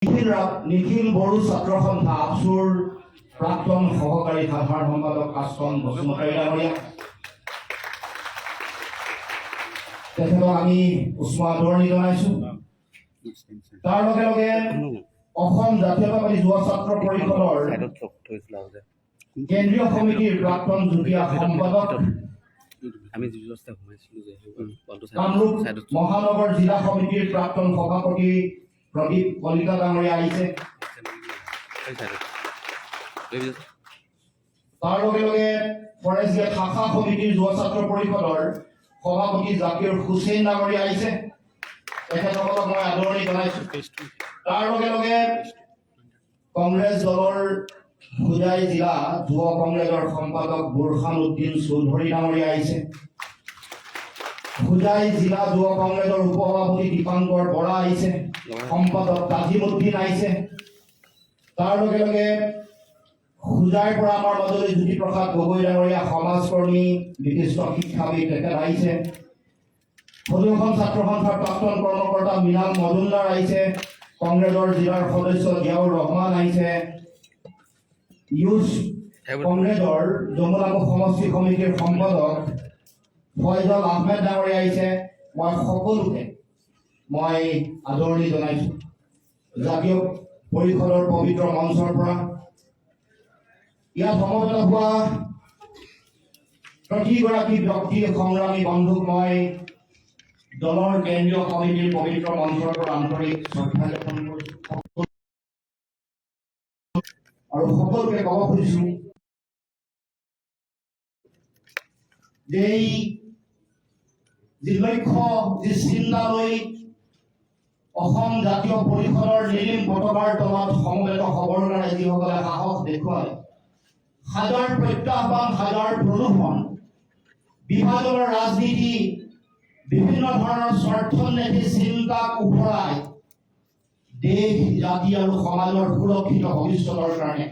নিখিল বড়ো ছাত্ৰ সন্থা আপচুৰ প্ৰাক্তন সহকাৰী সাধাৰণ সম্পাদক কাষ্টন বসুমতাৰী ডাঙৰীয়া, তেখেতক আমি উষ্ম আদৰণি জনাইছো। তাৰ লগে লগে অসম জাতীয়তাবাদী যুৱ ছাত্ৰ পৰিষদৰ কেন্দ্ৰীয় সমিতিৰ প্ৰাক্তন যুটীয়া সম্পাদক, কামৰূপ মহানগৰ জিলা সমিতিৰ প্ৰাক্তন সভাপতি প্ৰদীপ কলিতা ডাঙৰীয়া আহিছে। তাৰ লগে লগে ফৰেষ্ট গেট শাখা সমিতিৰ যুৱ ছাত্ৰ পৰিষদৰ সভাপতি জাকিৰ হুছেইন ডাঙৰীয়া আহিছে, তেখেতসকলক মই আদৰণি জনাইছো। তাৰ লগে লগে কংগ্ৰেছ দলৰ হোজাই জিলা যুৱ কংগ্ৰেছৰ সম্পাদক বুৰহান উদ্দিন চৌধুৰী ডাঙৰীয়া আহিছে। হোজাই জিলা যুৱ কংগ্ৰেছৰ উপসভাপতি দীপাংকৰ বৰা আহিছে, সম্পাদক তাজিম উদ্দিন আহিছে। তাৰ লগে লগে হোজাইৰ পৰা আমাৰ মাজলৈ জ্যোতিপ্ৰসাদ গগৈ ডাঙৰীয়া সমাজকৰ্মী বিশিষ্ট শিক্ষাবিদ তেখেত আহিছে। সদৌখন ছাত্ৰ সন্থাৰ প্ৰাক্তন কৰ্মকৰ্তা মীনাল মজুমদাৰ আহিছে। কংগ্ৰেছৰ জিলাৰ সদস্য জিয়াউৰ ৰহমান আহিছে। ইউথ কংগ্ৰেছৰ যমুনাপুৰ সমষ্টি সমিতিৰ সম্পাদক ফয়জল আহমেদ ডাঙৰীয়া আহিছে। মই সকলোকে আদৰণি জনাইছো। জাতীয় পৰিষদৰ পবিত্ৰ মঞ্চৰ পৰা ইয়াত সমবেত হোৱা প্ৰতিগৰাকী ব্যক্তি সংগ্ৰামী বন্ধুক মই দলৰ কেন্দ্ৰীয় সমিতিৰ পবিত্ৰ মঞ্চৰ পৰা আন্তৰিক শ্ৰদ্ধা জ্ঞাপন কৰিছো আৰু সকলোকে ক'ব খুজিছো যে যি লক্ষ্য, যি চিন্তা লৈ অসম জাতীয় পৰিষদৰ নীলিম পতাকাৰ তলত সমবেত হ'বৰ কাৰণে যিসকলে সাহস দেখুৱালে, হাজাৰ প্ৰত্যাহ্বান, হাজাৰ প্ৰলোভন, বিভাজনৰ ৰাজনীতি, বিভিন্ন ধৰণৰ স্বাৰ্থন্বেষী চিন্তাক উফৰাই দেশ, জাতি আৰু সমাজৰ সুৰক্ষিত ভৱিষ্যতৰ কাৰণে,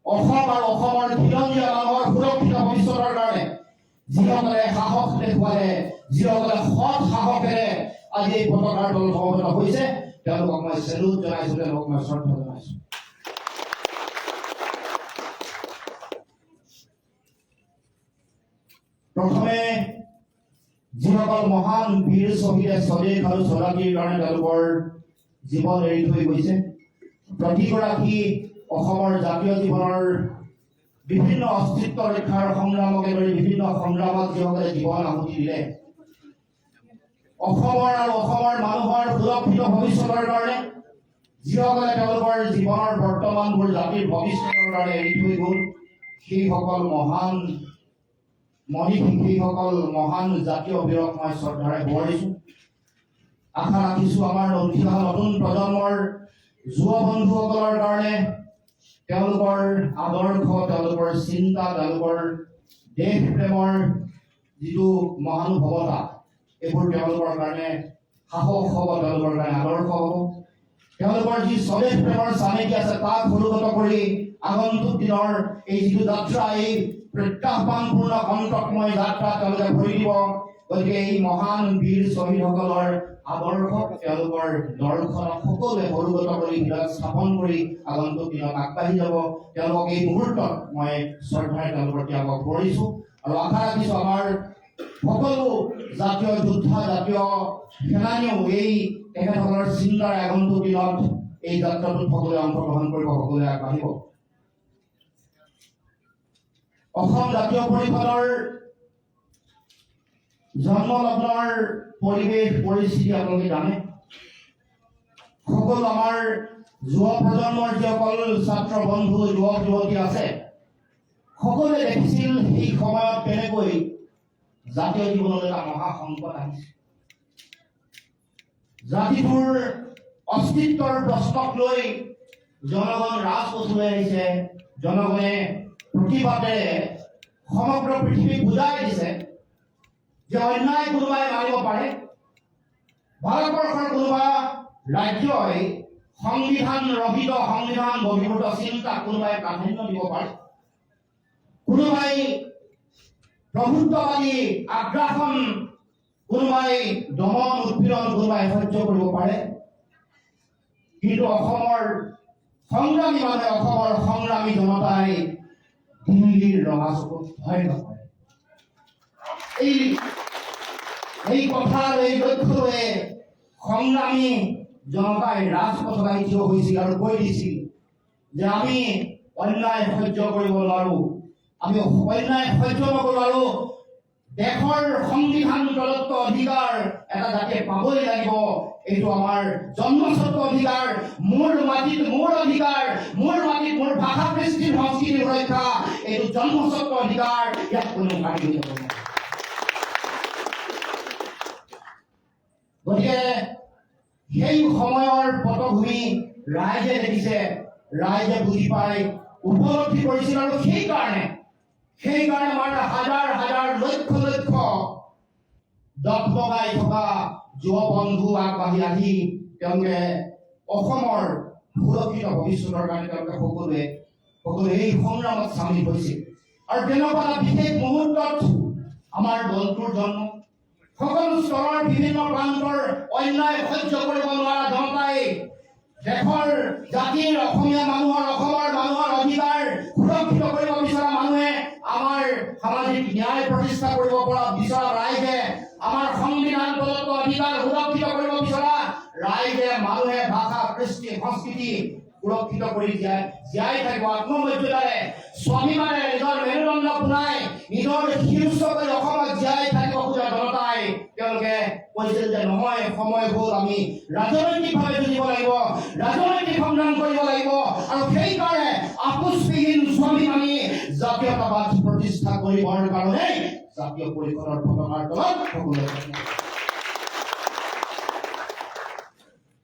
অসম আৰু অসমৰ খিলঞ্জীয়া মানুহৰ সুৰক্ষিত ভৱিষ্যতৰ কাৰণে যিসকলে সাহস দেখুৱালে, যিসকলে সৎ সাহসেৰে আজি এই পতাকাৰ তলত সমবেত হৈছে, তেওঁলোকক মই চেলুট জনাইছো, তেওঁলোকক মই শ্ৰদ্ধা জনাইছো। প্ৰথমে যিসকল মহান বীৰ শ্বহীদে স্বদেশ আৰু স্বজাতিৰ কাৰণে তেওঁলোকৰ জীৱন এৰি থৈ গৈছে, প্ৰতিগৰাকী অসমৰ জাতীয় জীৱনৰ বিভিন্ন অস্তিত্ব ৰক্ষাৰ সংগ্ৰামকে ধৰি বিভিন্ন সংগ্ৰামত যিসকলে জীৱন আহুতি দিলে, অসমৰ আৰু অসমৰ মানুহৰ সুৰক্ষিত ভৱিষ্যতৰ কাৰণে যিসকলে তেওঁলোকৰ জীৱনৰ বৰ্তমানবোৰ জাতিৰ ভৱিষ্যতৰ কাৰণে এৰি থৈ গ'ল, সেইসকল মহান মনীষী, সেইসকল মহান জাতীয় বীৰক মই শ্ৰদ্ধাৰে সোঁৱৰিছো। আশা ৰাখিছো আমাৰ উঠি অহা নতুন প্ৰজন্মৰ যুৱ বন্ধুসকলৰ কাৰণে তেওঁলোকৰ আদৰ্শ, তেওঁলোকৰ চিন্তা, তেওঁলোকৰ দেশ প্ৰেমৰ যিটো মহানুভৱতা, এইবোৰ তেওঁলোকৰ কাৰণে সাহস হ'ব, তেওঁলোকৰ কাৰণে আদৰ্শ হ'ব। তেওঁলোকৰ যি স্বদেশ প্ৰেমৰ চানেকি আছে তাক অনুগত কৰি আগন্তুক দিনৰ এই যিটো যাত্ৰা, এই প্ৰত্যাহ্বানপূৰ্ণ সন্তকময় যাত্ৰা তেওঁলোকে ভৰি দিব। গতিকে এই মহান বীৰ শ্বহীদসকলৰ আদৰ্শ, তেওঁলোকৰ দৰ্শনক সকলোৱে অনুগত কৰি হৃদয়ত স্থাপন কৰি আগন্তুক দিনত আগবাঢ়ি যাব। তেওঁলোকক এই মুহূৰ্তত মই শ্ৰদ্ধাৰে তেওঁলোকৰ প্ৰতি আগত কৰিছো আৰু আশা ৰাখিছো আমাৰ সকলো জাতীয় যোদ্ধা, জাতীয় সেনানীও এই তেখেতসকলৰ চিন্তাৰে আগন্তুক দিনত এই যাত্ৰাটোত সকলোৱে অংশগ্ৰহণ কৰিব, সকলোৱে আগবাঢ়িব। অসম জাতীয় পৰিষদৰ জন্মলগ্নৰ পৰিৱেশ পৰিস্থিতি আপোনালোকে জানে। সকলো আমাৰ যুৱ প্ৰজন্মৰ যিসকল ছাত্ৰ বন্ধু, যুৱক যুৱতী আছে, সকলোৱে দেখিছিল সেই সময়ত কেনেকৈ জাতীয় জীৱনলৈ এটা মহা সংকট আহিছে। জাতিটোৰ অস্তিত্বৰ প্ৰশ্নক লৈ জনগণ ৰাজপথলৈ আহিছে। জনগণে প্ৰতিবাদেৰে সমগ্ৰ পৃথিৱীক বুজাই দিছে যে অন্যায় কোনোবাই মানিব পাৰে, ভাৰতবৰ্ষৰ কোনোবা ৰাজ্যই সংবিধান ৰহিত, সংবিধান বহিৰ্ভূত চিন্তা কোনোবাই প্ৰাধান্য দিব পাৰে, কোনোবাই প্ৰভুত্ববাদী আগ্ৰাসন, কোনোবাই দমন উৎপীড়ন কোনোবাই সহ্য কৰিব পাৰে। কিন্তু অসমৰ সংগ্ৰামী মানুহে অসমৰ সংগ্ৰামী জনতাই দিল্লীৰ ৰঙা চকুত ভয় নকৰে। এই কথাৰ এই লক্ষ্যৰে সংগ্ৰামী জনতাই ৰাজপথত থিয় হৈছিল আৰু কৈ দিছিল যে আমি অন্যায় সহ্য কৰিব নোৱাৰো, আমি অন্যায় সহ্য নকৰো আৰু দেশৰ সংবিধান প্ৰদত্ত অধিকাৰ এটা জাতিয়ে পাবই লাগিব। এইটো আমাৰ জন্মস্বত্ব অধিকাৰ, মোৰ মাটিত মোৰ অধিকাৰ, মোৰ মাটিত মোৰ ভাষা কৃষ্টি সংস্কৃতিৰ সুৰক্ষা, এইটো জন্মস্বত্ব অধিকাৰ, ইয়াক কোনো কাঢ়ি লৈ যাব নোৱাৰে। গতিকে সেই সময়ৰ পটভূমি ৰাইজে দেখিছে, ৰাইজে বুজি পাই উপলব্ধি কৰিছিল আৰু সেইকাৰণে আমাৰ হাজাৰ হাজাৰ লক্ষ লক্ষ দগদগাই থকা যুৱ বন্ধু আগবাঢ়ি আহি তেওঁলোকে অসমৰ সুৰক্ষিত ভৱিষ্যতৰ কাৰণে তেওঁলোকে সকলোৱে এই সংগ্ৰামত চামিল হৈছিল। আৰু তেনেকুৱা এটা বিশেষ মুহূৰ্তত আমাৰ দলটোৰ জন্ম। সকলো স্তৰৰ বিভিন্ন প্ৰান্তৰ অন্যায় সহ্য কৰিব নোৱাৰা জনতাই দেশৰ জাতিৰ অসমীয়া মানুহৰ অসমৰ মানুহৰ অধিকাৰ সুৰক্ষিত কৰিব বিচৰা মানুহে, আমাৰ সামাজিক ন্যায় প্ৰতিষ্ঠা কৰিব বিচৰা ৰাইজে, আমাৰ সংবিধান প্ৰদত্ত অধিকাৰ সুৰক্ষিত কৰিব বিচৰা ৰাইজে, মানুহে ভাষা কৃষ্টি সংস্কৃতি সুৰক্ষিত কৰি জীয়াই থাকিব আত্মমৰ্যাদাৰে, স্বাভিমানে নিজৰ মেৰুদণ্ড পোনাই নিজৰ শীৰ্ষ কৰি অসমত জীয়াই থাকিব খোজা জনতাই তেওঁলোকে কৈছিল যে নহয়, সময় হ'ল, আমি ৰাজনৈতিকভাৱে যুঁজিব লাগিব, ৰাজনৈতিক সংগ্ৰাম কৰিব লাগিব। আৰু সেইকাৰণে আপোচবিহীন স্বাভিমানী জাতীয়তাবাদ প্ৰতিষ্ঠা কৰিবৰ কাৰণে জাতীয় পৰিষদৰ পতাকাৰ তলত সকলোৱে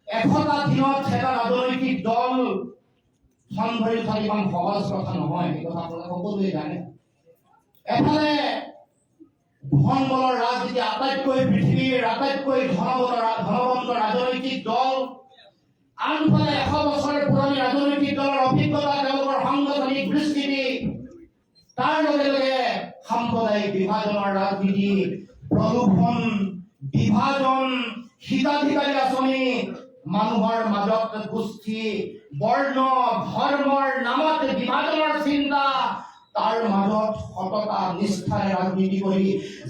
এশটা দিনত এটা ৰাজনৈতিক দল খন ধৰি উঠা ইমান সহজ কথা নহয়, এই কথা আপোনালোকে সকলোৱে জানে। এফালে ধন বলৰ ৰাজনীতি, আটাইতকৈ পৃথিৱীৰ আটাইতকৈ ধনৱন্ত ৰাজনৈতিক দল, আনফালে 100 বছৰ পুৰণি ৰাজনৈতিক দলৰ অভিজ্ঞতা, তেওঁলোকৰ সাংগঠনিক বিস্তৃতি, তাৰ লগে লগে সাম্প্ৰদায়িক বিভাজনৰ ৰাজনীতি, প্ৰদূষণ, বিভাজন, হিতাধিকাৰী আঁচনি, মানুহৰ মাজত গোষ্ঠী বৰ্ণ ধৰ্মৰ নামত বিভাজনৰ চিন্তা, তাৰ মাজত সততা নিষ্ঠাৰে ৰাজনীতি কৰি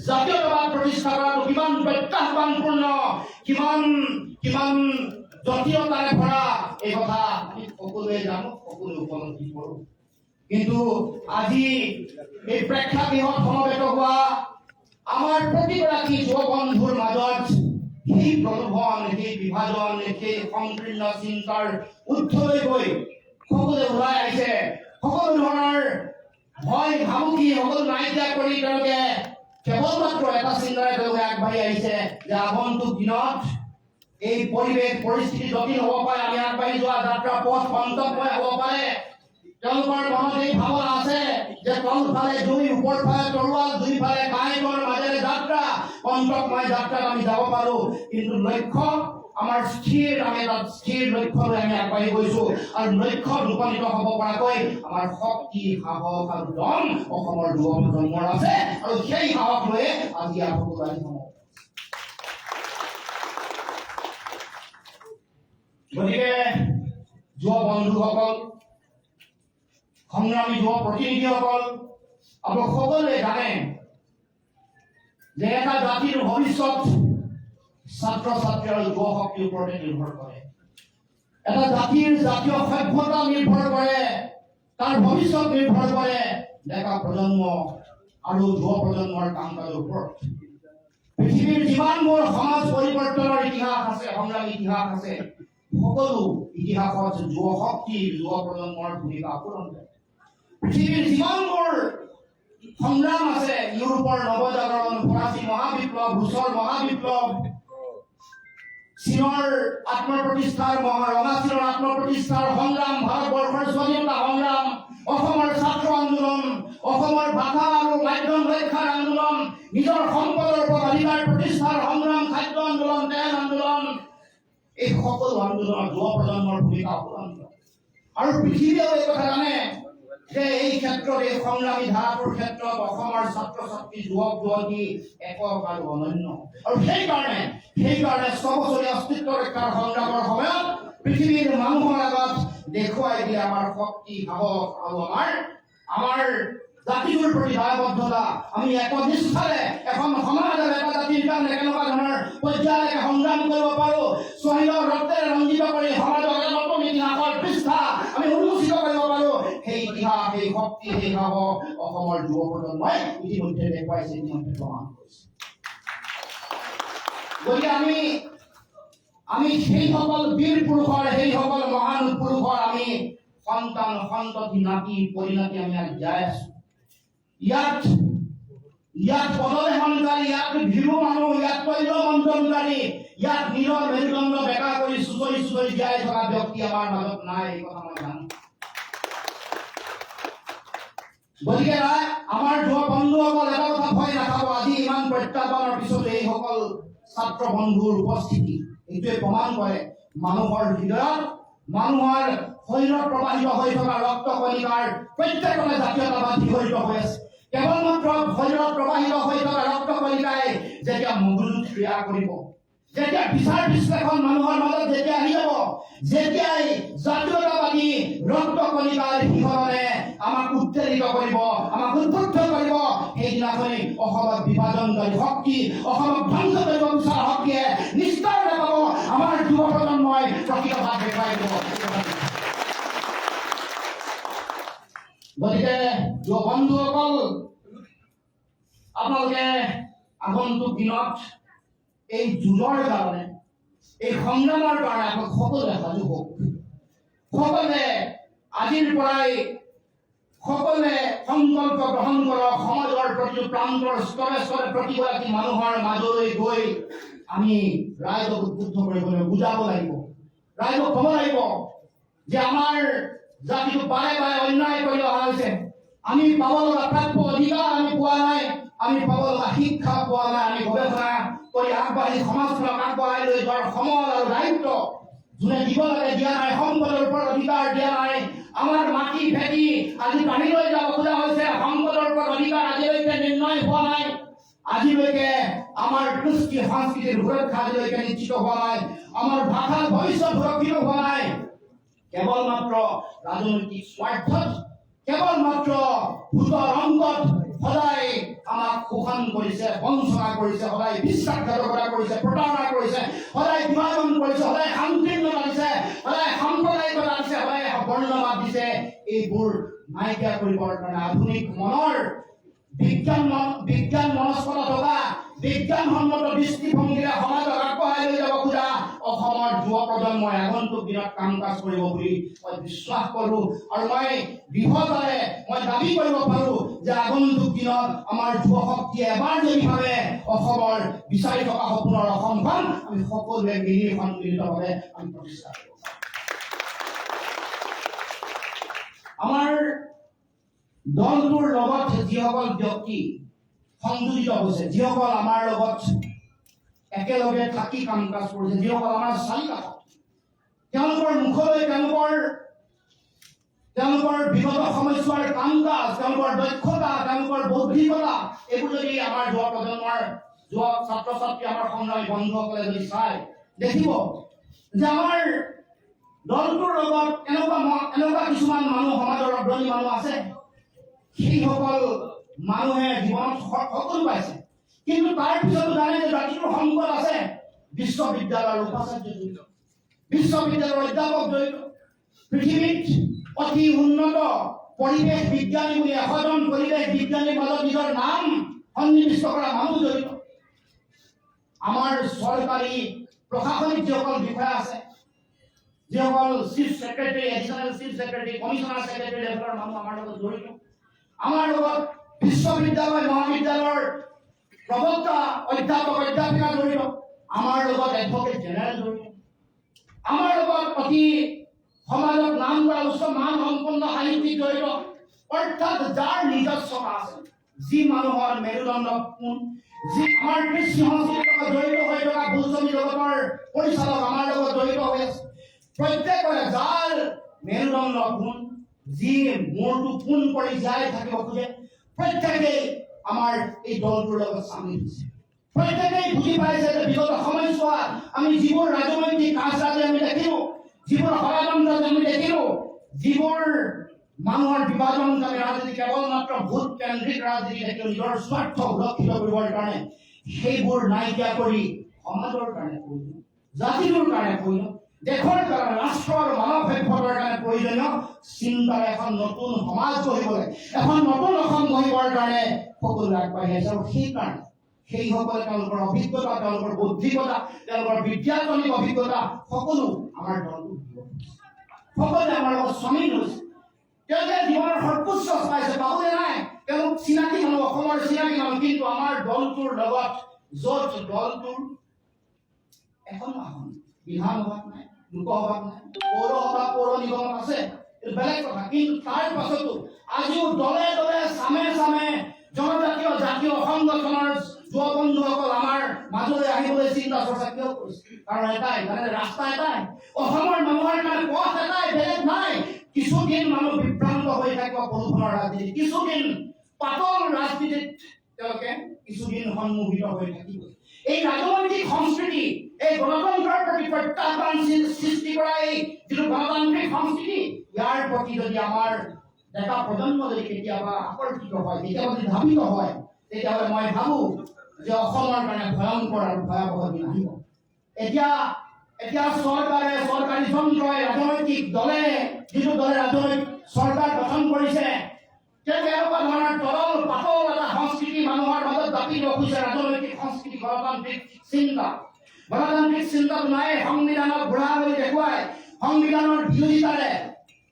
জাতীয়তাবাদ প্ৰতিষ্ঠা কৰাটো কিমান প্ৰত্যাহ্বানপূৰ্ণ, কিমান জটিলতাৰে ভৰা, এই কথা আমি সকলোৱে জানো, সকলোৱে উপলব্ধি কৰোঁ। কিন্তু আজি এই প্ৰেক্ষাগৃহত সমবেত হোৱা আমাৰ প্ৰতিগৰাকী যুৱ বন্ধুৰ মাজত সেই প্ৰলোভন, সেই বিভাজন, সেই সংকীৰ্ণ চিন্তাৰ ঊৰ্ধলৈ গৈ সকলোৱে ওলাই আহিছে, সকলো ধৰণৰ ভয় ভাবুকি সকলো নাইকিয়া কৰি তেওঁলোকে কেৱল মাত্ৰ এটা চিন্তাৰে তেওঁলোকে আগবাঢ়ি আহিছে যে আগন্তুক দিনত এই পৰিৱেশ পৰিস্থিতি জটিল হ'ব পাৰে, আমি আগবাঢ়ি যোৱা যাত্ৰা পথ গন্তব্য হ'ব পাৰে। তেওঁলোকৰ মনত এই ভাৱনা আছে যে তলফালে জুই, ওপৰ ফালে তৰোৱাল, দুইফালে কাঁইটৰ মাজেৰে যাত্ৰা, কণ্টকময় যাত্ৰাত আমি যাব পাৰো, কিন্তু লক্ষ্য আমাৰ স্থিৰ, আমি এটা স্থিৰ লক্ষ্য লৈ আমি আগবাঢ়ি গৈছো। আৰু লক্ষ্যত উপনীত হ'ব পৰাকৈ আমাৰ শক্তি, সাহস আৰু দম অসমৰ যুৱ প্ৰজন্মৰ আছে, আৰু সেই সাহস লৈ আজি সকলো আহি গতিকে যুৱ বন্ধুসকল, সংগ্ৰামী যুৱ প্ৰতিনিধিসকল, আপোনালোক সকলোৱে জানে যে এটা জাতিৰ ভৱিষ্যত ছাত্ৰ ছাত্ৰী আৰু যুৱ শক্তিৰ ওপৰতে নিৰ্ভৰ কৰে। এটা জাতিৰ জাতীয় সভ্যতা নিৰ্ভৰ কৰে, তাৰ ভৱিষ্যত নিৰ্ভৰ কৰে ডেকা প্ৰজন্ম আৰু যুৱ প্ৰজন্মৰ কাম কাজৰ ওপৰত। পৃথিৱীৰ যিমানবোৰ সমাজ পৰিৱৰ্তনৰ ইতিহাস আছে, সংগ্ৰামী ইতিহাস আছে, সকলো ইতিহাসত যুৱ শক্তি, যুৱ প্ৰজন্মৰ ভূমিকা পূৰণ কৰে। পৃথিৱীৰ যিমানবোৰ সংগ্ৰাম আছে, ইউৰোপৰ নৱজাগৰণ, ফৰাচী মহাবিপ্লৱ, ৰুছৰ মহাবিপ্লৱ, চীনৰ আত্মপ্ৰতিষ্ঠাৰ ৰঙা চীনৰ আত্মপ্ৰতিষ্ঠাৰ সংগ্ৰাম, ভাৰতবৰ্ষৰ স্বাধীনতা সংগ্ৰাম, অসমৰ ছাত্ৰ আন্দোলন, অসমৰ ভাষা আৰু মাধ্যম ৰক্ষাৰ আন্দোলন, নিজৰ সম্পদৰ ওপৰত অধিকাৰ প্ৰতিষ্ঠাৰ সংগ্ৰাম, খাদ্য আন্দোলন, তেল আন্দোলন, এই সকলো আন্দোলনত যুৱ প্ৰজন্মৰ ভূমিকা পূৰণ কৰে। আৰু পৃথিৱীয়েও এই কথা জানে যে এই ক্ষেত্ৰত, এই সংগ্ৰামী ধাৰাটোৰ ক্ষেত্ৰত অসমৰ ছাত্ৰ ছাত্ৰী, যুৱক যুৱতী একক আৰু অনন্য। আৰু সেইকাৰণে 6 বছৰীয়া অস্তিত্ব ৰক্ষাৰ সংগ্ৰামৰ সময়ত পৃথিৱীৰ মানুহৰ আগত দেখুৱাই দিয়ে আমাৰ শক্তি, সাহস আৰু আমাৰ জাতিটোৰ প্ৰতি দায়বদ্ধতা। আমি একনিষ্ঠাৰে এখন সমাজ আৰু এটা জাতিৰ কাৰণে কেনেকুৱা ধৰণৰ পৰ্যায়লৈকে সংগ্ৰাম কৰিব পাৰোঁ, শ্বহীদৰ ৰক্তেৰে ৰঞ্জিত কৰি সমাজৰ এটা নতুন ইতিহাসৰ পৃষ্ঠা আমি উন্মোচিত কৰিব পাৰোঁ। সেই ইতিহাস, সেই শক্তি, সেই সাহস অসমৰ যুৱ প্ৰজন্মই ইতিমধ্যে দেখুৱাইছে, ইতিমধ্যে প্ৰমাণ কৰিছে। গতিকে আমি সেইসকল বীৰ পুৰুষৰ, সেইসকল মহান পুৰুষৰ আমি সন্তান, সন্ততি, নাতি, পৰিণতি আমি জীয়াই আছো। ইয়াত পদলেখনকাৰী, ইয়াত ভীৰু মানুহ, ইয়াত তৈল মন্থনকাৰী, ইয়াত নিজৰ মেৰুদণ্ড বেকা কৰি চুচৰি জীয়াই থকা ব্যক্তি আমাৰ মাজত নাই, এই কথা মই জানো। গতিকে আমাৰ যুৱ বন্ধুসকল এটা কথা ভয় নাখাব। আজি ইমান প্ৰত্যাহ্বানৰ পিছতো এইসকল ছাত্ৰ বন্ধুৰ উপস্থিতি এইটোৱে প্ৰমাণ কৰে মানুহৰ হৃদয়ত, মানুহৰ শৰীৰত প্ৰবাহিত হৈ থকা ৰক্ত কণিকাৰ প্ৰত্যেকৰে জাতীয়তাবাদ বিকশিত হৈ আছে। কেৱল মাত্ৰ শৰীৰত প্ৰবাহিত হৈ থকা ৰক্ত কণিকাই যেতিয়া মগজুত ক্ৰিয়া কৰিব, যেতিয়া বিচাৰ বিশ্লেষণ মানুহৰ মাজত যেতিয়া আহি যাব, যেতিয়াই জাতীয়তাবাদী ৰক্ত কণিকাৰ শিহৰণে আমাক উত্তেজিত কৰিব, আমাক উদ্বুদ্ধ কৰিব, সেইদিনাখনেই অসমত বিভাজনকাৰী শক্তি, অসমক ধ্বংস কৰিব বিচৰা শক্তিয়ে নিস্তাৰ নাপাব। আমাৰ যুৱ প্ৰজন্মই প্ৰকৃতভাৱ দেখুৱাই দিব। গতিকে যুৱ বন্ধুসকল, আপোনালোকে আগন্তুক দিনত এই যুঁজৰ কাৰণে, এই সংগ্ৰামৰ কাৰণে আপোনালোক সকলোৱে সাজু হওক। সকলোৱে আজিৰ পৰাই সকলোৱে সংকল্প গ্ৰহণ কৰক। সমাজৰ প্ৰতিটো প্ৰান্তৰ স্তৰে স্তৰে প্ৰতিগৰাকী মানুহৰ মাজলৈ গৈ আমি ৰাইজক উদ্বুদ্ধ কৰিব লাগিব, বুজাব লাগিব, ৰাইজক ক'ব লাগিব যে আমাৰ জাতিটো বাৰে বাৰে অন্যায় কৰি অহা হৈছে। আমি পাব লগা প্ৰাপ্য অধিকাৰ আমি পোৱা নাই, আমি পাব লগা শিক্ষা পোৱা নাই। আমি গৱেষণা কৰি আগবাঢ়ি সমাজখনক আগবঢ়াই লৈ যোৱাৰ সমল আৰু দায়িত্ব যোনে দিব লাগে দিয়া নাই। সম্পদৰ ওপৰত অধিকাৰ দিয়া নাই। আমাৰ মাটি ভেটি আজি টানি লৈ যাব খোজা হৈছে। সম্পদৰ ওপৰত অধিকাৰ আজিলৈকে নিৰ্ণয় হোৱা নাই। আজিলৈকে আমাৰ কৃষ্টি সংস্কৃতিৰ সুৰক্ষা আজিলৈকে নিশ্চিত হোৱা নাই। আমাৰ ভাষাৰ ভৱিষ্যত সুৰক্ষিত হোৱা নাই। কেৱল মাত্ৰ ৰাজনৈতিক স্বাৰ্থত, কেৱল মাত্ৰ ভোটৰ অংকত সদায় আমাক শোষণ কৰিছে, বঞ্চনা কৰিছে, সদায় বিশ্বাসঘাতকতা কৰিছে, প্ৰতাৰণা কৰিছে, সদায় বিভাজন কৰিছে, সদায় শান্তিহীনতা দিছে, সদায় সাম্প্ৰদায়িকতা দিছে, সদায় বৰ্ণবাদ দিছে। এইবোৰ নাইকিয়া কৰিবৰ কাৰণে আধুনিক মনৰ বিজ্ঞান মনস্কতা থকা, বিজ্ঞানসন্মত দৃষ্টিভংগীৰে সমাজক আগবঢ়াই লৈ যাব খোজা অসমৰ যুৱ প্ৰজন্মই আগন্তুক দিনত কাম কাজ কৰিব বুলি মই বিশ্বাস কৰোঁ। আৰু মই দৃঢ়তাৰে মই দাবী কৰিব পাৰোঁ যে আগন্তুক দিনত আমাৰ যুৱ শক্তিয়ে এবাৰ যদি ভাবে অসমৰ বিচাৰি থকা সপোনৰ অসমখন আমি সকলোৱে মিলি সন্মিলিতভাৱে আমি প্ৰতিষ্ঠা কৰিব পাৰোঁ। আমাৰ দলটোৰ লগত যিসকল ব্যক্তি সংযোজিত হৈছে, যিসকল আমাৰ লগত একেলগে থাকি কাম কাজ কৰিছে, যিসকল আমাৰ চালিকা শক্তি, তেওঁলোকৰ মুখলৈ তেওঁলোকৰ বিগত সময়ছোৱাৰ কাম কাজ, তেওঁলোকৰ দক্ষতা, তেওঁলোকৰ বৌদ্ধিকতা, এইবোৰ যদি আমাৰ যুৱ প্ৰজন্মৰ যুৱ ছাত্ৰ ছাত্ৰী, আমাৰ সংগ্ৰামী বন্ধুসকলে যদি চায়, দেখিব যে আমাৰ দলটোৰ লগত এনেকুৱা কিছুমান মানুহ, সমাজৰ অগ্ৰণী মানুহ আছে। সেইসকল মানুহে জীৱনত সকলো পাইছে, কিন্তু তাৰ পিছতো জানে যে জাতিটোৰ সংকট আছে। বিশ্ববিদ্যালয়ৰ উপাচাৰ্য জড়িত, বিশ্ববিদ্যালয়ৰ অধ্যাপক জড়িত, পৃথিৱীত অতি উন্নত পৰিৱেশ বিজ্ঞানী বুলি 100জন পৰিৱেশ বিজ্ঞানীৰ মাজত নিজৰ নাম সন্নিৱিষ্ট কৰা মানুহ জড়িত। আমাৰ চৰকাৰী প্ৰশাসনিক যিসকল বিষয়া আছে, যিসকল chief secretary, additional chief secretary, commissioner secretary লেভেলৰ মানুহ আমাৰ লগত জড়িত। আমাৰ লগত বিশ্ববিদ্যালয় মহাবিদ্যালয়ৰ প্ৰবক্তা, অধ্যাপক, অধ্যাপিকা জড়িত। আমাৰ লগত এডভোকেট জেনেৰেল জড়িত। আমাৰ লগত অতি সমাজত নাম কৰা উচ্চ মান সম্পন্ন সাহিত্যিক জড়িত। অৰ্থাৎ যাৰ নিজস্বতা আছে, যি মানুহৰ মেৰুদণ্ড কোন, যি আমাৰ কৃষ্টি সংস্কৃতিৰ লগত জড়িত হৈ থকা বোলছবি জগতৰ পৰিচালক আমাৰ লগত জড়িত হৈ আছে। প্ৰত্যেকৰে যাৰ মেৰুদণ্ড কোন, যি মূৰটো পোন কৰি জীয়াই থাকিব খোজে, প্ৰত্যেকেই আমাৰ এই দলটোৰ লগত চামিল হৈছে। প্ৰত্যেকেই বুজি পাইছে যে বিগত সময়ছোৱাত আমি যিবোৰ ৰাজনৈতিক কাজ ৰাজে আমি দেখিলোঁ, যিবোৰ ষড়যন্ত্ৰ আমি দেখিলোঁ, যিবোৰ মানুহৰ বিভাজনকাৰী ৰাজনীতি, কেৱল মাত্ৰ ভোট কেন্দ্ৰিক ৰাজনীতি দেখিলোঁ নিজৰ স্বাৰ্থ সুৰক্ষিত কৰিবৰ কাৰণে, সেইবোৰ নাইকিয়া কৰি সমাজৰ কাৰণে প্ৰয়োজন, জাতিটোৰ কাৰণে প্ৰয়োজন, দেশৰ কাৰণে, ৰাষ্ট্ৰ আৰু মানৱ সভ্যতাৰ কাৰণে প্ৰয়োজনীয় চিন্তাৰে এখন নতুন সমাজ গঢ়িবলৈ, এখন নতুন অসম গঢ়িবৰ কাৰণে সকলোৱে আগবাঢ়ি আহিছে। আৰু সেইকাৰণে সেইসকলে তেওঁলোকৰ অভিজ্ঞতা, তেওঁলোকৰ বৌদ্ধিকতা, তেওঁলোকৰ বিদ্যাজনিক অভিজ্ঞতা সকলো আমাৰ দলটো সকলোৱে আমাৰ লগত স্বামীল হৈছে। তেওঁলোকে জীৱনৰ সৰ্বোচ্চ পাইছে, পাবলৈ নাই, তেওঁলোক চিনাকি মানুহ, অসমৰ চিনাকি মানুহ, কিন্তু আমাৰ দলটোৰ লগত য'ত দলটোৰ এখন আসন বিধানসভাত নাই, লোকসভাত নাই, পৌৰসভা পৌৰ নিগমত আছে, বেলেগ কথা, কিন্তু তাৰ পাছতো আজিও দলে দলে চামে চামে জনজাতীয় জাতীয় সংগঠনৰ যুৱ বন্ধুসকল আমাৰ মাজলৈ আহিবলৈ চিন্তা চৰ্চা কিয় কৰিছে? কাৰণ এটাই, মানে ৰাস্তা এটাই, অসমৰ মানুহৰ কাৰণে পথ এটাই, বেলেগ নাই। কিছুদিন মানুহ বিভ্ৰান্ত হৈ থাকিব প্ৰদূষণৰ ৰাজনীতি, কিছুদিন পাতল ৰাজনীতিত তেওঁলোকে কিছুদিন সন্মুখীন হৈ থাকিব। এই ৰাজনৈতিক সংস্কৃতি, এই গণতন্ত্ৰৰ প্ৰতি প্ৰত্যাহ্বান সৃষ্টি কৰা এই যিটো গণতান্ত্ৰিক সংস্কৃতি, ইয়াৰ প্ৰতি যদি আমাৰ ডেকা প্ৰজন্ম যদি কেতিয়াবা আকৰ্ষিত হয়, কেতিয়াবা যদি ধাবিত হয়, তেতিয়াহ'লে মই ভাবোঁ যে অসমৰ কাৰণে ভয়ংকৰ আৰু ভয়াৱহ দিন আহিব। এতিয়া চৰকাৰী যন্ত্ৰই, ৰাজনৈতিক দলে, যিটো দলে ৰাজনৈতিক চৰকাৰ গঠন কৰিছে, তেওঁলোকে এনেকুৱা ধৰণৰ তৰল পাতল এটা সংস্কৃতি মানুহৰ মাজত জাপি ৰখিছে, ৰাজনৈতিক সংস্কৃতি, গণতান্ত্ৰিক চিন্তা। গণতান্ত্ৰিক চিন্তাটো নাই, সংবিধানক বুঢ়া বুলি দেখুৱাই, সংবিধানৰ বিৰোধিতাৰে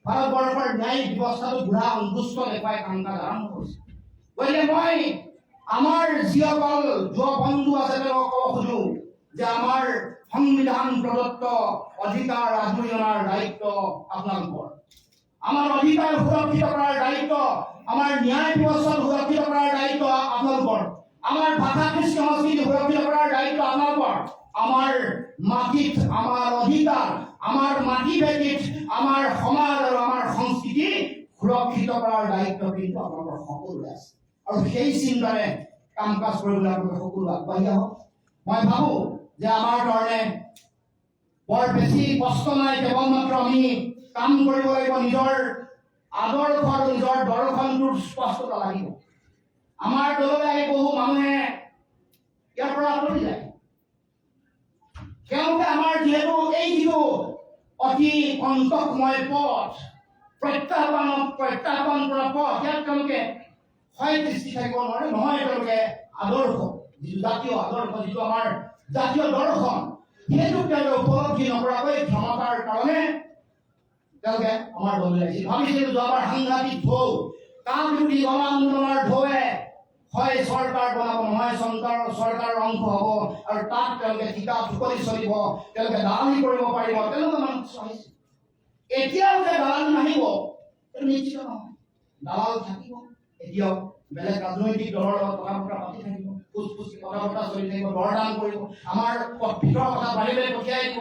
ভাৰতবৰ্ষৰ ন্যায়িক ব্যৱস্থাটো বুঢ়া অন্তুষ্ট দেখুৱাই কাম কাজ আৰম্ভ কৰিছে। গতিকে মই আমাৰ যিসকল যুৱ বন্ধু আছে তেওঁলোকক ক'ব খোজোঁ যে আমাৰ সংবিধান প্ৰদত্ত অধিকাৰ আজৰি অনাৰ দায়িত্ব আপোনালোকৰ। আমাৰ অধিকাৰ সুৰক্ষিত কৰাৰ দায়িত্ব, আমাৰ ন্যায় ব্যৱস্থা সুৰক্ষিত কৰাৰ দায়িত্ব আপোনালোকৰ। আমাৰ ভাষা কৃষ্টি সংস্কৃতি সুৰক্ষিত কৰাৰ দায়িত্ব আপোনালোকৰ। আমাৰ মাটিত আমাৰ অধিকাৰ, আমাৰ মাটি ভেটিত আমাৰ সমাজ আৰু আমাৰ সংস্কৃতি সুৰক্ষিত কৰাৰ দায়িত্ব কিন্তু আপোনালোকৰ সকলোৰে আছে। আৰু সেই চিন্তাৰে কাম কাজ কৰিবলৈ আপোনালোকে সকলো আগবাঢ়ি আহক। মই ভাবোঁ যে আমাৰ কাৰণে বৰ বেছি কষ্ট নাই, কেৱল মাত্ৰ আমি কাম কৰিব লাগিব, নিজৰ আদৰ্শ আৰু নিজৰ দৰ্শনটোৰ স্পষ্টতা লাগিব। আমাৰ দললৈ আহি বহু মানুহে ইয়াৰ পৰা আঁতৰি যায়, তেওঁলোকে আমাৰ যিহেতু এই যিটো অতি কণ্টকময় পথ, প্ৰত্যাহ্বান কৰা পথ, ইয়াত তেওঁলোকে হয় দৃষ্টি থাকিব নোৱাৰে। নহয়, তেওঁলোকে আদৰ্শ, যিটো জাতীয় আদৰ্শ, যিটো আমাৰ জাতীয় দৰ্শন, সেইটোক তেওঁলোকে উপলব্ধি নকৰাকৈ ক্ষমতাৰ কাৰণে তেওঁলোকে আমাৰ দললৈ আহিছিল। ভাবিছিল যোৱাবাৰ সাংঘাতিক ঢৌ, কাম বিৰোধী গণ আন্দোলনৰ ঢৌৱে হয় চৰকাৰ বনাব, নহয় চৰকাৰৰ অংশ হ'ব, আৰু তাত তেওঁলোকে ঠিকা ঠুকলি চলিব, তেওঁলোকে দালালি কৰিব পাৰিব, তেওঁলোকে মানুহ চাইছিল। এতিয়াও যে দালাল নাহিব এইটো নিশ্চিত নহয়, দালাল থাকিব। এতিয়াও বেলেগ ৰাজনৈতিক দলৰ লগত কথা বতৰা পাতি থাকিব, ফুচফুচি কথা বতৰা চলি থাকিব, দৰদাম কৰিব, আমাৰ ভিতৰৰ কথা বাহিৰলৈ পঠিয়াই দিব,